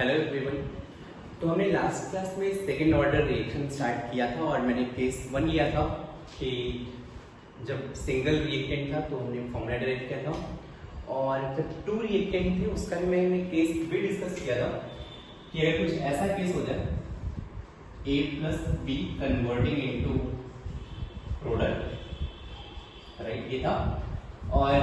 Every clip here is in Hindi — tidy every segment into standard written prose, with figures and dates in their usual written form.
Hello everyone. तो हमने लास्ट क्लास में सेकेंड ऑर्डर रिएक्शन स्टार्ट किया था और मैंने केस 1 लिया था कि जब सिंगल रिएक्टेंट था तो हमने फॉर्मूला डेराइव किया था, और जब 2 रिएक्टेंट थे उसका भी मैंने केस भी डिस्कस किया था कि अगर कुछ ऐसा केस हो जाए A plus B converting into product, right, ये था। और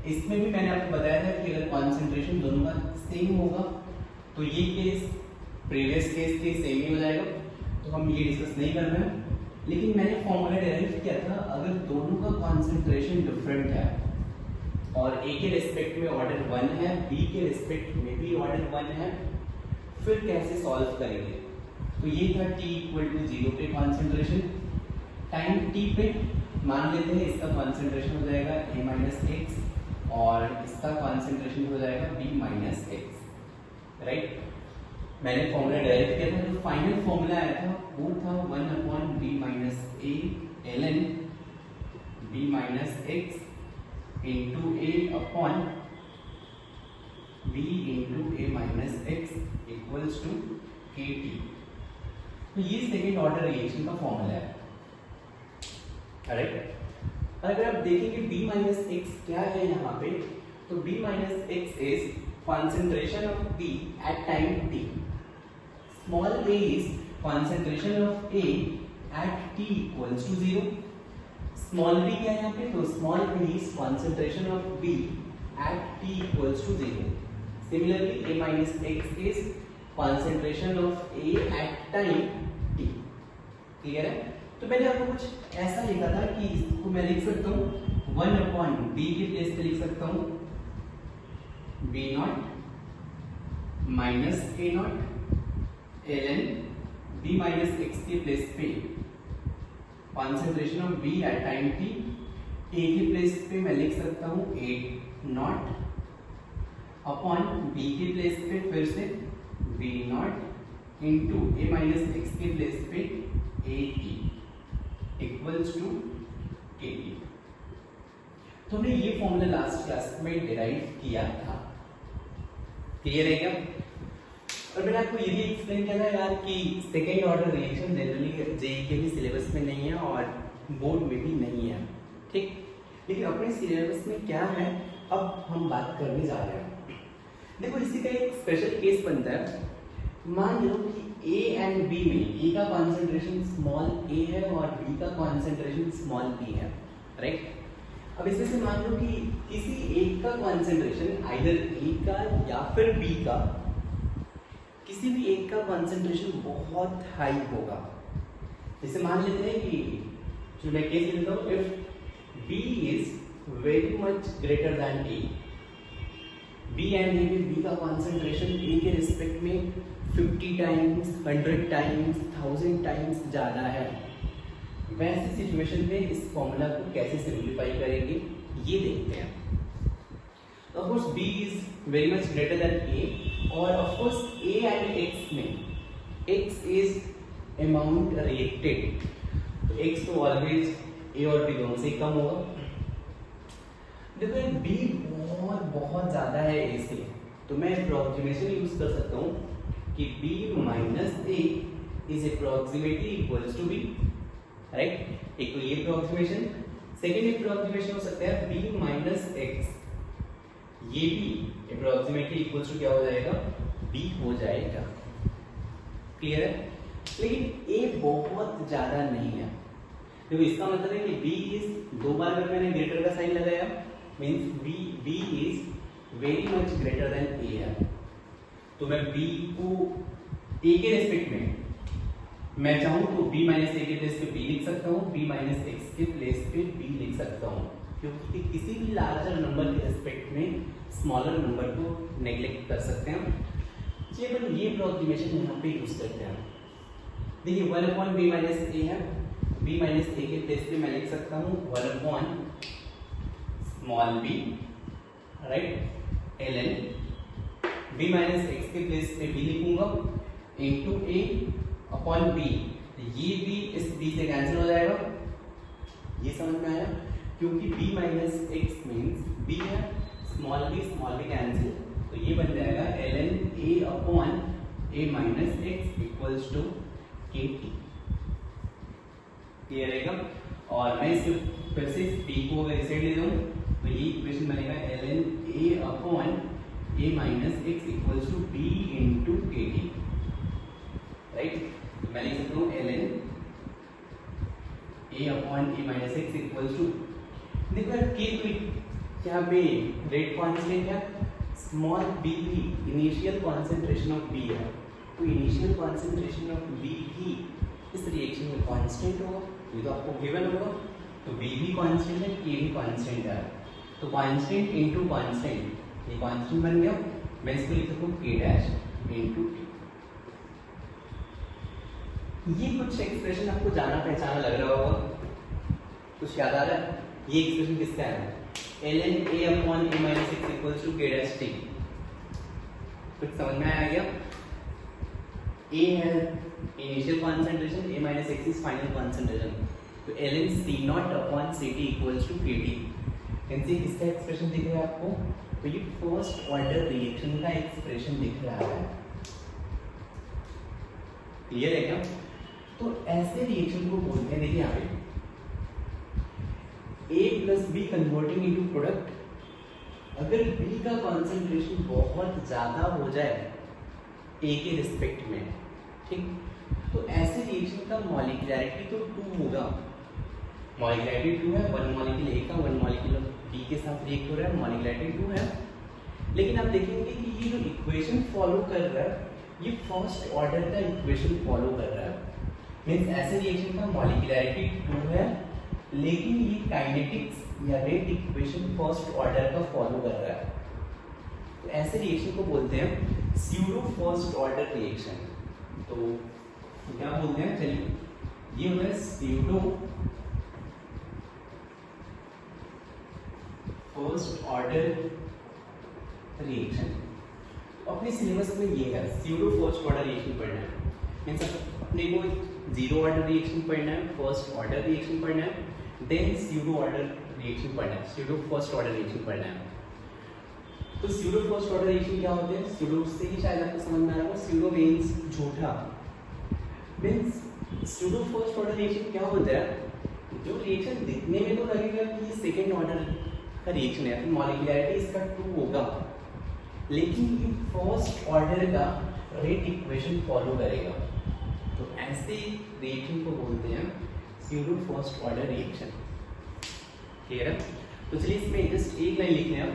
इसमें भी मैंने आपको बताया था कि अगर कॉन्सेंट्रेशन दोनों का सेम होगा तो ये केस प्रीवियस केस के सेम ही हो जाएगा, तो हम ये डिस्कस नहीं कर रहे हैं। लेकिन मैंने फॉर्मूला डेराइव किया था अगर दोनों का कॉन्सेंट्रेशन डिफरेंट है और A के रिस्पेक्ट में ऑर्डर 1 है, B के रिस्पेक्ट में भी ऑर्डर 1 है, फिर कैसे सॉल्व करेंगे। तो ये था t = 0 पे कॉन्सेंट्रेशन। टाइम t पे मान लेते हैं इसका कॉन्सेंट्रेशन हो जाएगा A - x और इसका कॉन्सेंट्रेशन हो जाएगा B - x, राइट। मैंने फॉर्मूला डेराइव किया था, जो फाइनल फॉर्मूला आया था वो था 1/b - a ln b - x into a upon b into a - x equals to kt। तो ये सेकेंड ऑर्डर रिएक्शन का फॉर्मूला है, राइट। अगर आप देखेंगे b - x क्या है यहाँ पे, तो b - x is concentration of B at time t. Small a is concentration of A at t equals to 0. Small b क्या है यहाँ पे, तो small b is concentration of B at t equals to 0. Similarly, A - x is concentration of A at time t. Clear है? तो मैंने आपको कुछ ऐसा लिखा था कि इसको मैं लिख सकता हूँ 1/b की प्लेस पे लिख सकता हूँ B0 minus A0 ln B - x की प्लेस पे concentration of B at time t, A की प्लेस पे मैं लिख सकता हूँ A0 अपॉन B की प्लेस पे फिर से B0 इंटू A - x की प्लेस पे AT इक्वल्स टू KT। तो हमने ये फॉर्मूला लास्ट क्लास में डिराइव किया था, क्लियर है क्या। और मैंने आपको ये भी एक्सप्लेन किया था यार कि second order reaction generally JEE के भी सिलेबस में नहीं है और बोर्ड में भी नहीं है, ठीक। लेकिन अपने सिलेबस में क्या है अब हम बात करने जा रहे हैं। देखो इसी का एक स्पेशल केस बनता है। मान लो कि A एंड B में A का कॉन्सेंट्रेशन स्मॉल a है और B का कॉन्सेंट्रेशन स्मॉल b है, राइट। अब इसमें से मान लो कि किसी एक का कॉन्सेंट्रेशन आइदर A का या फिर B का, किसी भी एक का कॉन्सेंट्रेशन बहुत हाई होगा। जैसे मान लेते हैं कि जो मैं केस लेता हूँ, if B is very much greater than A, B and A में B का कॉन्सेंट्रेशन A के रिस्पेक्ट में 50 टाइम्स, 100 टाइम्स, 1000 टाइम्स ज्यादा है, वैसे सिचुएशन में इस फॉर्मूला को कैसे सिंप्लीफाई करेंगे ये देखते हैं। Of course B is very much greater than A और of course A and X में X इज अमाउंट रिएक्टेड, तो X तो ऑलवेज A और B दोनों से ही कम होगा। देखो B बहुत ज्यादा है A से, तो मैं अप्रोक्सीमेशन यूज कर सकता हूँ कि B - A is approximately equals to B, right. एक तो ये अप्रोक्सीमेशन, सेकेंड अप्रोक्सीमेशन हो सकता है B - x, ये भी अप्रोक्सीमेटली इक्वल्स टू क्या हो जाएगा, B हो जाएगा, क्लियर है। लेकिन A बहुत ज्यादा नहीं है, देखो इसका मतलब है कि B इज, दो बार अगर मैंने ग्रेटर का साइन लगाया means B is very much greater than A है, तो मैं B को A के रेस्पेक्ट में मैं चाहूं तो B - A के प्लेस पे B लिख सकता हूं, B - x के प्लेस पे B लिख सकता हूं, क्योंकि किसी भी लार्जर नंबर के रेस्पेक्ट में स्मॉलर नंबर को नेग्लेक्ट कर सकते हैं। चलिए अपन ये अप्रोक्सीमेशन यहाँ पे यूज करते हैं। देखिए 1/b - a है, B - a के प्लेस पे मैं लिख सकता हूँ 1/b, right, ln B - x के प्लेस पे B लिखूंगा इंटू A अपॉन B, ये B इस B से कैंसिल हो जाएगा, ये समझ में आया, क्योंकि B - x मींस B है, स्मॉल b कैंसिल, तो ये बन जाएगा ln a upon a minus x equals to k t. Clear रहेगा। और मैं इस फिर से p को अगर इसे ले दूं तो ये इक्वेशन बनेगा ln a upon a minus x equals to b into k t. Right, तो मैं लिख सकता हूँ ln a upon a minus x equals to, देखो यार के तो यहाँ पे रेट कॉन्स्टेंट है, स्मॉल b भी इनिशियल कॉन्सेंट्रेशन ऑफ b है, तो इनिशियल कॉन्सेंट्रेशन ऑफ b भी इस रिएक्शन में कांस्टेंट होगा, ये तो आपको गिवन होगा। तो b भी कांस्टेंट है, k भी कांस्टेंट है, तो कांस्टेंट इनटू कांस्टेंट, ये कांस्टेंट बन गया। मैं इसको लिख सकता हूँ k डैश इनटू t। ये कुछ एक्सप्रेशन आपको जाना पहचाना लग रहा होगा, कुछ याद आ रहा है? ये एक्सप्रेशन किसका है? ln a upon a minus x equals to k dash t। कुछ समझ में आ गया? a है initial concentration, a minus x is final concentration, तो ln c not upon ct equals to kT। इनसे किसका एक्सप्रेशन दिख रहा है आपको? तो ये फर्स्ट ऑर्डर रिएक्शन का एक्सप्रेशन दिख रहा है। क्लियर है क्या? तो ऐसे रिएक्शन को बोलते हैं, देखिए यहाँ पे a plus B converting into product. अगर b का कॉन्सेंट्रेशन बहुत ज्यादा हो जाए a के रिस्पेक्ट में, ठीक, तो ऐसे रिएक्शन का मॉलिक्युलैरिटी तो 2 होगा। मॉलिक्युलैरिटी 2 है, 1 मॉलिक्यूल a का 1 मॉलिक्यूल b के साथ रिएक्ट हो रहा है, मॉलिक्युलैरिटी 2 है। लेकिन आप देखेंगे कि ये जो इक्वेशन फॉलो कर रहा है ये फर्स्ट ऑर्डर का इक्वेशन फॉलो कर रहा है। मींस ऐसे रिएक्शन का मॉलिक्युलैरिटी 2 है, लेकिन ये काइनेटिक्स या रेट इक्वेशन फर्स्ट ऑर्डर का फॉलो कर रहा है। तो ऐसे रिएक्शन को बोलते हैं स्यूडो फर्स्ट ऑर्डर रिएक्शन। तो क्या बोलते हैं, चलिए ये होता है स्यूडो फर्स्ट ऑर्डर रिएक्शन। अपने सिलेबस में ये है स्यूडो फर्स्ट ऑर्डर रिएक्शन पढ़ना है, मींस अपने को जीरो ऑर्डर रिएक्शन पढ़ना है, फर्स्ट ऑर्डर रिएक्शन पढ़ना है, देन स्यूडो ऑर्डर रिएक्शन पढ़ना है, स्यूडो फर्स्ट ऑर्डर रिएक्शन पढ़ना है। तो स्यूडो फर्स्ट ऑर्डर रिएक्शन क्या होते हैं? स्यूडो से ही शायद आपको समझ में आ रहा होगा, स्यूडो मींस झूठा। Means pseudo first order reaction क्या होता है? जो रिएक्शन दिखने में तो लगेगा कि ये सेकेंड ऑर्डर का रिएक्शन है, फिर मॉलिक्युलैरिटी इसका 2 होगा, लेकिन ये फर्स्ट ऑर्डर का रेट इक्वेशन फॉलो करेगा। तो ऐसे रिएक्शन को बोलते हैं pseudo first order reaction. Clear है? तो चलिए इसमें जस्ट एक लाइन लिखने हैं,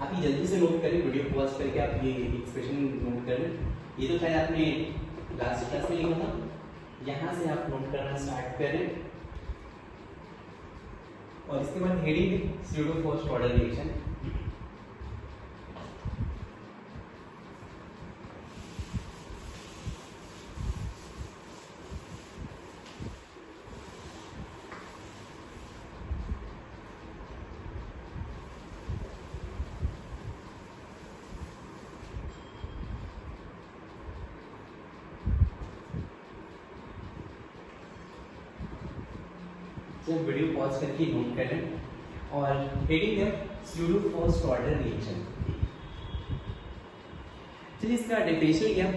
आप ये जल्दी से नोट करें, वीडियो पॉज करके आप ये एक्सप्रेशन नोट कर लें। ये तो शायद आपने लास्ट क्लास में लिखा था, यहाँ से आप नोट करना स्टार्ट करें और इसके बाद heading pseudo first order reaction. जब वीडियो पॉज करके नोट कर लें और हेडिंग है स्यूडो फर्स्ट ऑर्डर रिएक्शन। चलिए इसका डेफिनेशन क्या?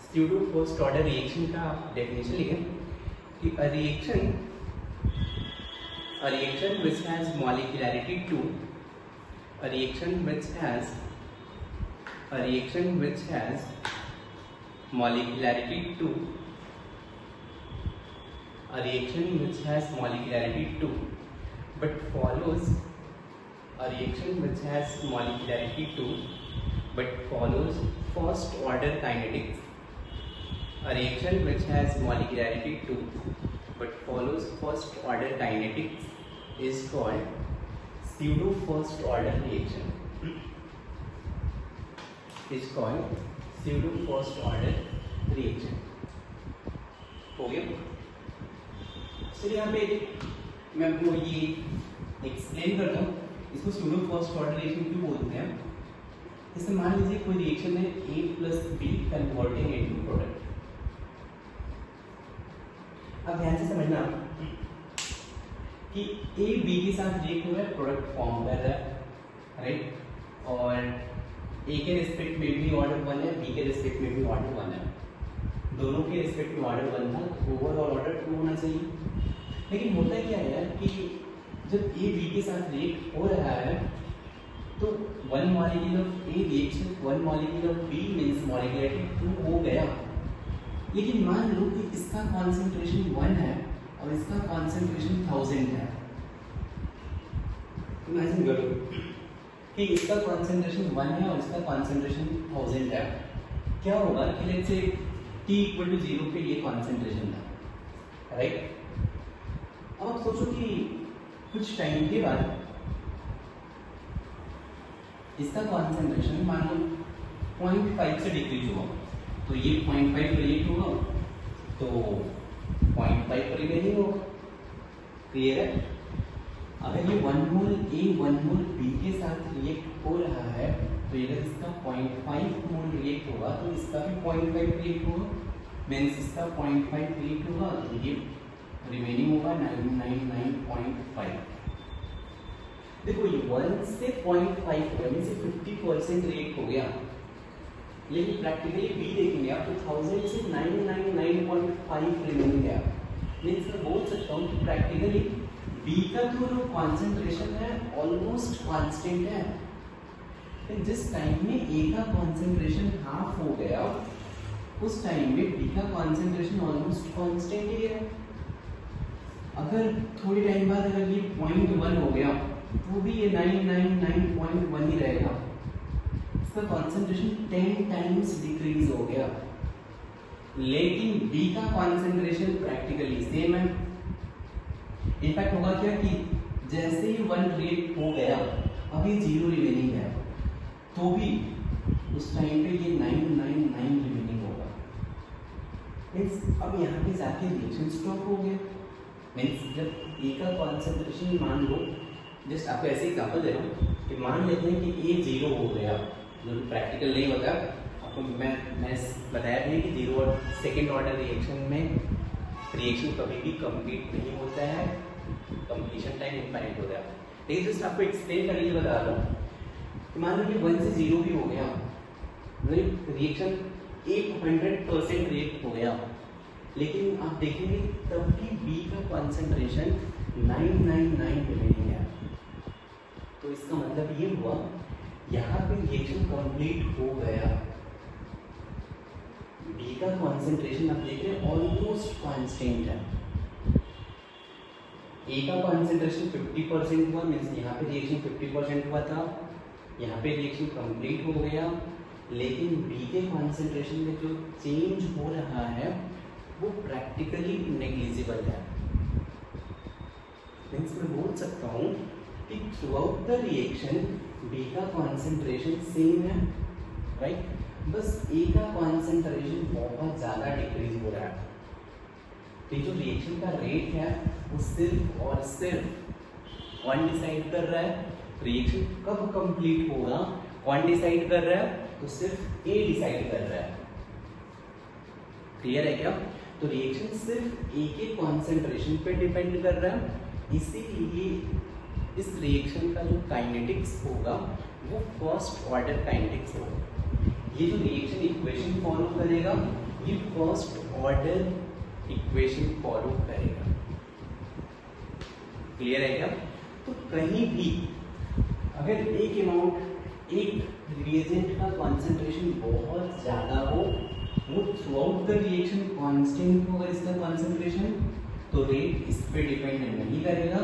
स्यूडो फर्स्ट ऑर्डर रिएक्शन का डेफिनेशन लिखें कि a reaction which has molecularity 2, a reaction which has molecularity 2, a reaction which has molecularity 2 but follows a reaction which has molecularity 2 but follows first order kinetics, a reaction which has molecularity 2 but follows first order kinetics is called pseudo first order reaction, is called pseudo first order reaction। हो गया? चलिए यहाँ पे मैं आपको ये एक्सप्लेन करता हूँ इसको स्यूडो फर्स्ट ऑर्डर रिएक्शन क्यों बोलते हैं। जैसे मान लीजिए कोई रिएक्शन है A plus B converting into product. अब ध्यान से समझना कि A B के साथ रिएक्ट हो रहा है, प्रोडक्ट फॉर्म कर रहा है, राइट। और ए के रिस्पेक्ट में भी ऑर्डर 1 है, बी के रिस्पेक्ट में भी ऑर्डर 1 है, दोनों के रिस्पेक्ट में ऑर्डर 1 था, ओवरऑल ऑर्डर 2 होना चाहिए। लेकिन होता क्या है यार कि जब ए बी के साथ रिएक्ट हो रहा है तो 1 molecule of A reaction 1 molecule of B means molecularity 2 हो गया। लेकिन मान लो कि इसका कॉन्सेंट्रेशन 1 है और इसका कॉन्सेंट्रेशन 1000 है। इमेजिन करो कि इसका कॉन्सेंट्रेशन 1 है और इसका कॉन्सेंट्रेशन 1000 है। क्या होगा कि लेट्स से t = 0 पे ये कॉन्सेंट्रेशन था, राइट। अब आप सोचो कि कुछ टाइम के बाद इसका कॉन्सेंट्रेशन मान लो 0.5 से डिक्रीज हुआ, तो ये 0.5 रिएक्ट होगा तो 0.5 पर रिमेनिंग होगा। क्लियर है? अगर ये 1 मोल ए 1 मोल बी के साथ रिएक्ट हो रहा है तो अगर इसका 0.5 मोल रिएक्ट होगा तो इसका भी 0.5 रिएक्ट होगा, मीन्स इसका 0.5 रिएक्ट होगा तो ये रिमेनिंग होगा 999.5। देखो ये 1 से 0.5 हो गया, मीन्स 50% रिएक्ट हो गया। लेकिन प्रैक्टिकली बी देखेंगे आप तो 1000 से 999.5 रिमेनिंग है। मीन्स मैं बोल सकता हूँ कि प्रैक्टिकली बी का जो कॉन्सेंट्रेशन है ऑलमोस्ट कांस्टेंट है। लेकिन जिस टाइम में ए का कॉन्सेंट्रेशन हाफ हो गया उस टाइम में बी का कॉन्सेंट्रेशन ऑलमोस्ट कांस्टेंट ही है। अगर थोड़ी टाइम बाद अगर ये 0.1 हो गया तो भी ये 999.1 ही रहेगा। इसका कॉन्सेंट्रेशन 10 टाइम्स डिक्रीज हो गया। लेकिन बी का कॉन्सेंट्रेशन प्रैक्टिकली सेम है। इनफैक्ट होगा क्या कि जैसे ही 1 रिएक्ट हो गया अभी 0 रिमेनिंग है तो भी उस टाइम पे ये 999 रिमेनिंग होगा। मीन्स अब यहाँ पे जाके रिएक्शन स्टॉप हो गया। मीन्स जब ए का कॉन्सेंट्रेशन मान लो, जस्ट आपको ऐसे एग्जाम्पल दे रहा हूँ कि मान लेते हैं कि ए 0 हो गया, जो प्रैक्टिकल नहीं होता आपको मैं बताया भी कि 0 और सेकेंड ऑर्डर रिएक्शन में रिएक्शन कभी भी कंप्लीट नहीं होता है, कंप्लीशन टाइम इनफाइनाइट होता है। लेकिन जस्ट आपको एक्सप्लेन करने के लिए बता रहा हूँ कि मान लो कि 1 से 0 भी हो गया, मतलब रिएक्शन 100% रिएक्ट हो गया, लेकिन आप देखेंगे तब भी बी का कॉन्सेंट्रेशन 999 रिमेनिंग है। तो इसका मतलब ये हुआ यहाँ पे रिएक्शन कंप्लीट हो गया। बी का कॉन्सेंट्रेशन आप देख रहे हैं ऑलमोस्ट कांस्टेंट है। ए का कॉन्सेंट्रेशन 50% हुआ, मीन्स यहाँ पे रिएक्शन 50% हुआ था, यहाँ पे रिएक्शन कंप्लीट हो गया। लेकिन बी के कॉन्सेंट्रेशन में जो चेंज हो रहा है वो प्रैक्टिकली नेग्लिजिबल है। मीन्स मैं बोल सकता हूँ कि throughout the reaction B का कॉन्सेंट्रेशन सेम है, राइट। बस ए का कॉन्सेंट्रेशन बहुत ज़्यादा डिक्रीज हो रहा है। तो जो रिएक्शन का रेट है वो सिर्फ और सिर्फ कौन डिसाइड कर रहा है, रिएक्शन कब कंप्लीट होगा कौन डिसाइड कर रहा है, तो सिर्फ ए डिसाइड कर रहा है। क्लियर है क्या? तो रिएक्शन सिर्फ ए के कॉन्सेंट्रेशन पे डिपेंड कर रहा है, इसीलिए इस रिएक्शन का जो काइनेटिक्स होगा वो फर्स्ट ऑर्डर काइनेटिक्स होगा। ये जो रिएक्शन इक्वेशन फॉलो करेगा ये फर्स्ट ऑर्डर इक्वेशन फॉलो करेगा। क्लियर है क्या? तो कहीं भी अगर एक अमाउंट एक रिएजेंट का कॉन्सेंट्रेशन बहुत ज्यादा हो, वो through out the reaction constant होगा इसका कॉन्सेंट्रेशन, तो रेट इस पे डिपेंड नहीं करेगा,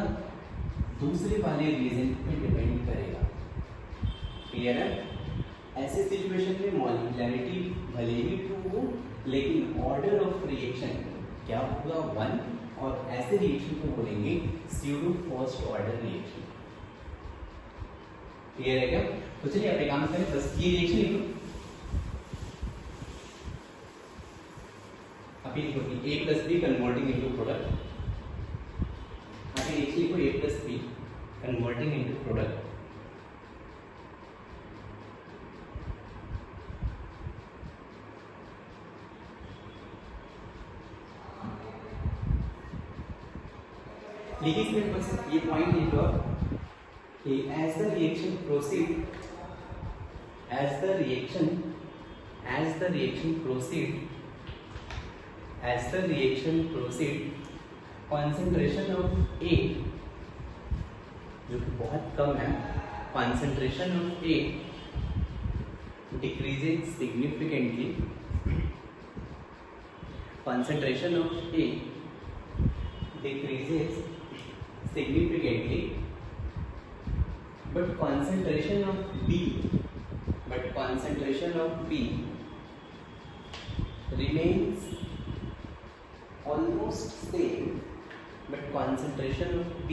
दूसरे वाले रिएजेंट पे डिपेंड करेगा। क्लियर है? ऐसे सिचुएशन में मॉलिक्युलरिटी भले ही 2 हो लेकिन ऑर्डर ऑफ रिएक्शन क्या होगा 1, और ऐसे रिएक्शन को बोलेंगे pseudo first order reaction. Clear है क्या? तो चलिए आप एक काम करें, बस ये रिएक्शन लिखो। अभी लिखो कि A plus B converting into product. अभी रिएक्शन लिखो A plus B converting into product. लिखिए इसमें बस ये पॉइंट लिखो कि as the reaction proceed as the reaction proceed, concentration of A, जो कि बहुत कम है, concentration of A decreases significantly. Concentration of A decreases significantly, but concentration of B remains almost same. But concentration of B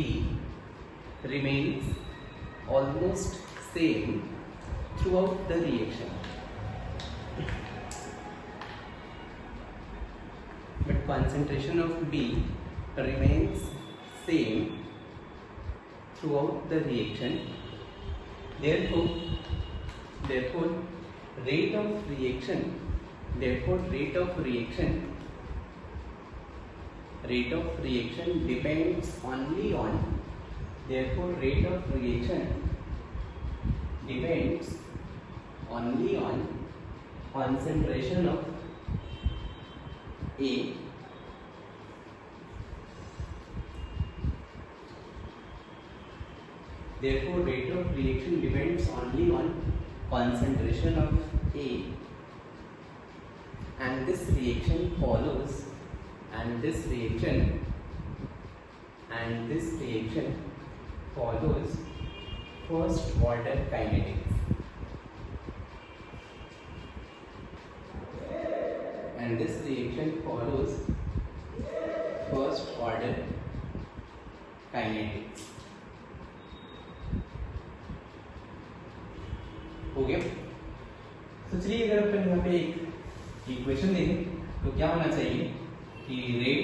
remains almost same throughout the reaction. But concentration of B remains same throughout the reaction. Therefore, rate of reaction depends only on. Therefore, rate of reaction depends only on concentration of A Therefore, rate of reaction depends only on concentration of A, and this reaction follows, first order kinetics. And this reaction follows first order kinetics. हो गया? तो चलिए अगर अपन यहाँ पे एक इक्वेशन देखें तो क्या होना चाहिए कि rate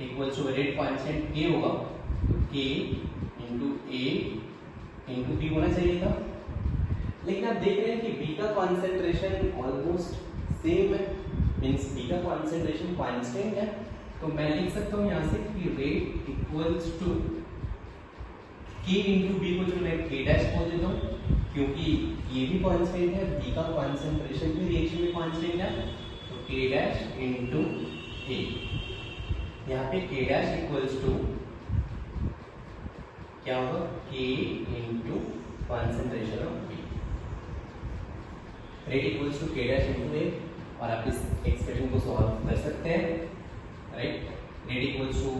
equals to rate constant k होगा, तो k into a into b होना चाहिए था। लेकिन आप देख रहे हैं कि b का कॉन्सेंट्रेशन ऑलमोस्ट सेम है, मीन्स b का कॉन्सेंट्रेशन कांस्टेंट है, तो मैं लिख सकता हूँ यहाँ से कि rate equals to k into b को जो मैं k डैश बोल देता हूँ, क्योंकि ये भी कांस्टेंट है, b का कॉन्सेंट्रेशन भी रिएक्शन में कांस्टेंट है, तो k डैश इंटू a। यहाँ पे k डैश इक्वल्स टू क्या होगा, k into concentration of b। Rate equals to k dash into a, और आप इस एक्सप्रेशन को सॉल्व कर सकते हैं, राइट। रेट इक्वल्स टू,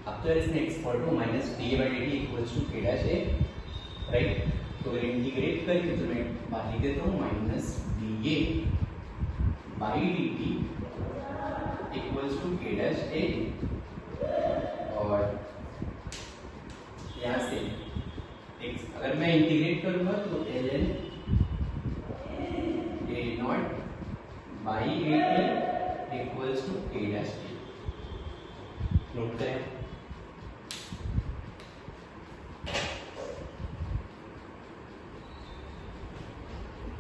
अब तो इसमें एक्सपोर्ट हो minus da/dt equals to k dash a, right. तो अगर इंटीग्रेट करके तो मैं बाहर लिख देता हूँ minus da/dt equals to k dash a, और यहाँ से अगर मैं इंटीग्रेट करूंगा तो ln a0/dt equals to k dash a। Note करें।